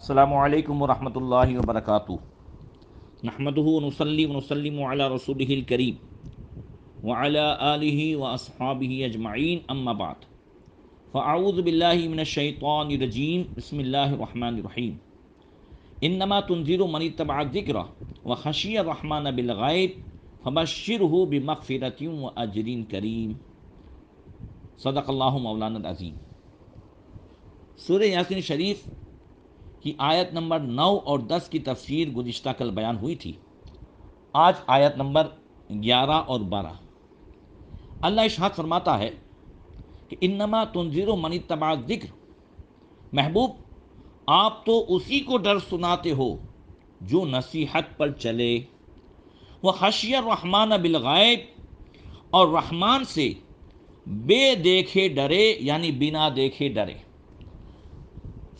السلام علیکم ورحمۃ اللہ وبرکاتہ۔ نحمدہ ونصلی ونسلم علی رسولہ الکریم وعلی آلہ واصحابہ اجمعین، اما بعد فاعوذ باللہ من الشیطان الرجیم، بسم اللہ الرحمن الرحیم۔ انما تنذر من اتبع الذکر وخشی الرحمن بالغیب فبشرہ بمغفرۃ واجر کریم۔ صدق اللہ مولانا العظیم۔ سورہ یاسین شریف کی آیت نمبر 9 اور 10 کی تفسیر گزشتہ کل بیان ہوئی تھی۔ آج آیت نمبر 11 اور 12۔ اللہ ارشاد فرماتا ہے کہ انما تنذر من اتبع الذکر، محبوب آپ تو اسی کو ڈر سناتے ہو جو نصیحت پر چلے، وخشی الرحمن بالغیب، اور رحمان سے بے دیکھے ڈرے یعنی بنا دیکھے ڈرے،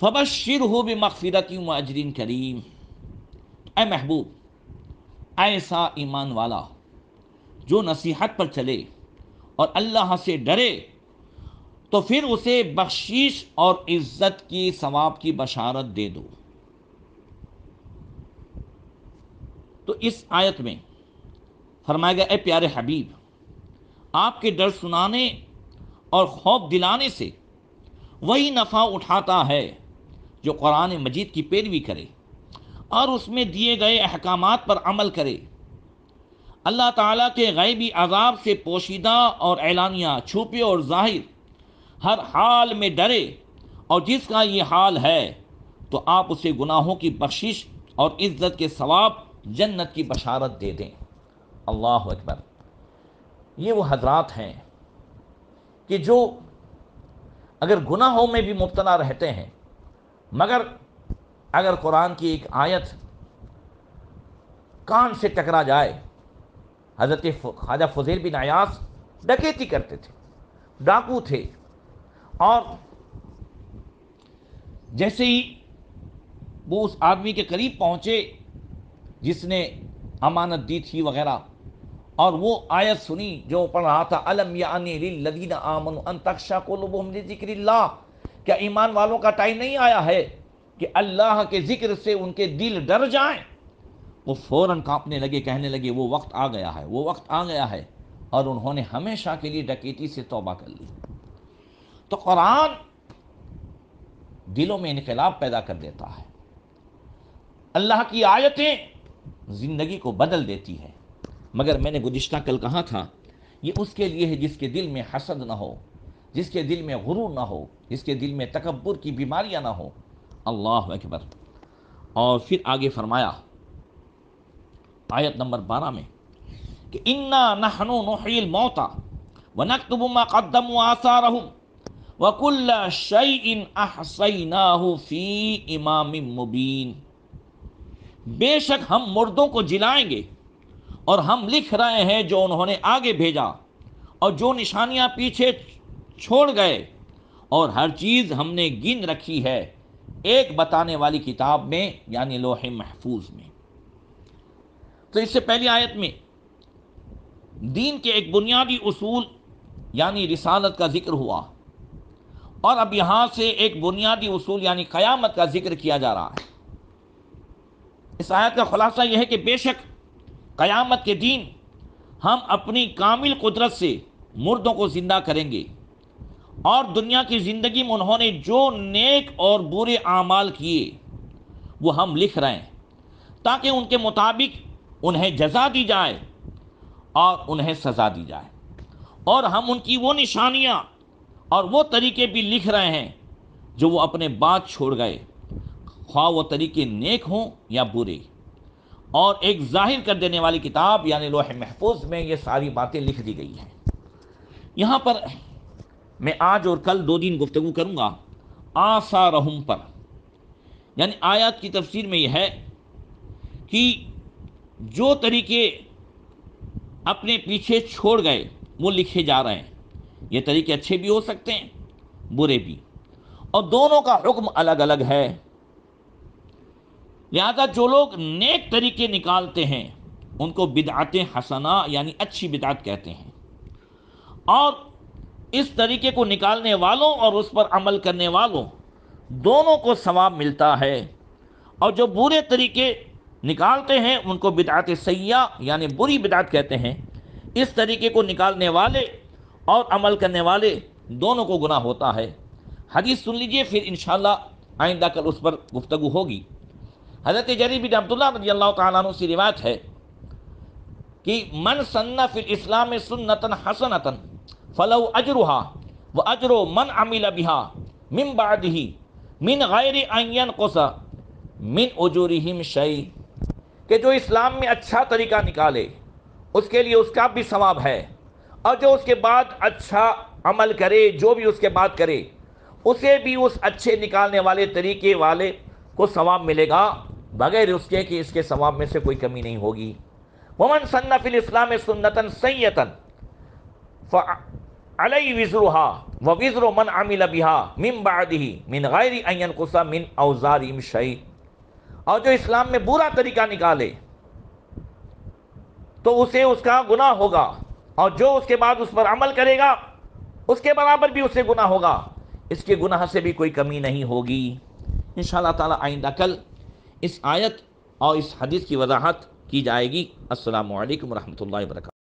فبشرہ بمغفرۃ واجر کریم۔ اے محبوب ایسا ایمان والا جو نصیحت پر چلے اور اللہ سے ڈرے تو پھر اسے بخشش اور عزت کی ثواب کی بشارت دے دو۔ تو اس آیت میں فرمایا گیا، اے پیارے حبیب، آپ کے ڈر سنانے اور خوف دلانے سے وہی نفع اٹھاتا ہے جو قرآن مجید کی پیروی کرے اور اس میں دیے گئے احکامات پر عمل کرے، اللہ تعالیٰ کے غیبی عذاب سے پوشیدہ اور اعلانیہ، چھپے اور ظاہر، ہر حال میں ڈرے، اور جس کا یہ حال ہے تو آپ اسے گناہوں کی بخشش اور عزت کے ثواب جنت کی بشارت دے دیں۔ اللہ اکبر۔ یہ وہ حضرات ہیں کہ جو اگر گناہوں میں بھی مبتلا رہتے ہیں، مگر اگر قرآن کی ایک آیت کان سے ٹکرا جائے، حضرت خواجہ فضیل بن عیاض ڈکیتی کرتے تھے، ڈاکو تھے، اور جیسے ہی وہ اس آدمی کے قریب پہنچے جس نے امانت دی تھی وغیرہ، اور وہ آیت سنی جو پڑھ رہا تھا، الم یعنی للذین آمنوا ان تخشع قلوبہم لذکر اللہ، کیا ایمان والوں کا ٹائم نہیں آیا ہے کہ اللہ کے ذکر سے ان کے دل ڈر جائیں؟ وہ فوراً کانپنے لگے، کہنے لگے وہ وقت آ گیا ہے، وہ وقت آ گیا ہے، اور انہوں نے ہمیشہ کے لیے ڈکیتی سے توبہ کر لی۔ تو قرآن دلوں میں انقلاب پیدا کر دیتا ہے، اللہ کی آیتیں زندگی کو بدل دیتی ہیں۔ مگر میں نے گزشتہ کل کہا تھا، یہ اس کے لیے ہے جس کے دل میں حسد نہ ہو، جس کے دل میں غرور نہ ہو، جس کے دل میں تکبر کی بیماریاں نہ ہو۔ اللہ اکبر۔ اور پھر آگے فرمایا آیت نمبر 12 میں کہ انا نحن نحیی الموتى ونکتب ما قدموا آثارهم وکل شیء احصیناہ فی امام مبین۔ بے شک ہم مردوں کو جلائیں گے اور ہم لکھ رہے ہیں جو انہوں نے آگے بھیجا اور جو نشانیاں پیچھے چھوڑ گئے، اور ہر چیز ہم نے گن رکھی ہے ایک بتانے والی کتاب میں یعنی لوح محفوظ میں۔ تو اس سے پہلی آیت میں دین کے ایک بنیادی اصول یعنی رسالت کا ذکر ہوا، اور اب یہاں سے ایک بنیادی اصول یعنی قیامت کا ذکر کیا جا رہا ہے۔ اس آیت کا خلاصہ یہ ہے کہ بے شک قیامت کے دن ہم اپنی کامل قدرت سے مردوں کو زندہ کریں گے، اور دنیا کی زندگی میں انہوں نے جو نیک اور برے اعمال کیے وہ ہم لکھ رہے ہیں تاکہ ان کے مطابق انہیں جزا دی جائے اور انہیں سزا دی جائے، اور ہم ان کی وہ نشانیاں اور وہ طریقے بھی لکھ رہے ہیں جو وہ اپنے بعد چھوڑ گئے، خواہ وہ طریقے نیک ہوں یا برے، اور ایک ظاہر کر دینے والی کتاب یعنی لوح محفوظ میں یہ ساری باتیں لکھ دی گئی ہیں۔ یہاں پر میں آج اور کل 2 دن گفتگو کروں گا آثارہم پر، یعنی آیات کی تفسیر میں یہ ہے کہ جو طریقے اپنے پیچھے چھوڑ گئے وہ لکھے جا رہے ہیں۔ یہ طریقے اچھے بھی ہو سکتے ہیں، برے بھی، اور دونوں کا حکم الگ الگ ہے۔ لہذا جو لوگ نیک طریقے نکالتے ہیں ان کو بدعت حسنہ یعنی اچھی بدعت کہتے ہیں، اور اس طریقے کو نکالنے والوں اور اس پر عمل کرنے والوں دونوں کو ثواب ملتا ہے۔ اور جو برے طریقے نکالتے ہیں ان کو بدعت سیئہ یعنی بری بدعت کہتے ہیں۔ اس طریقے کو نکالنے والے اور عمل کرنے والے دونوں کو گناہ ہوتا ہے۔ حدیث سن لیجئے، پھر انشاءاللہ آئندہ کل اس پر گفتگو ہوگی۔ حضرت جریر بن عبداللہ رضی اللہ تعالیٰ عنہ سے روایت ہے کہ من سن فی الاسلام سنتا حسنتا فلو اجرھا واجر من عمل بها من بعدہ من غیر ان ینقص من اجورہم شیء، کہ جو اسلام میں اچھا طریقہ نکالے اس کے لیے اس کا بھی ثواب ہے، اور جو اس کے بعد اچھا عمل کرے، جو بھی اس کے بعد کرے، اسے بھی اس اچھے نکالنے والے طریقے والے کو ثواب ملے گا، بغیر اس کے کہ اس کے ثواب میں سے کوئی کمی نہیں ہوگی۔ ومن سن فی الاسلام سنتا سیئتا فعلی وزرها ووزر من عمل بها من بعدہ من غیر ان ینقص من اوزارہم شیء، اور جو اسلام میں برا طریقہ نکالے تو اسے اس کا گناہ ہوگا، اور جو اس کے بعد اس پر عمل کرے گا اس کے برابر بھی اسے گناہ ہوگا، اس کے گناہ سے بھی کوئی کمی نہیں ہوگی۔ انشاءاللہ تعالی آئندہ کل اس آیت اور اس حدیث کی وضاحت کی جائے گی۔ السلام علیکم ورحمۃ اللہ وبرکاتہ۔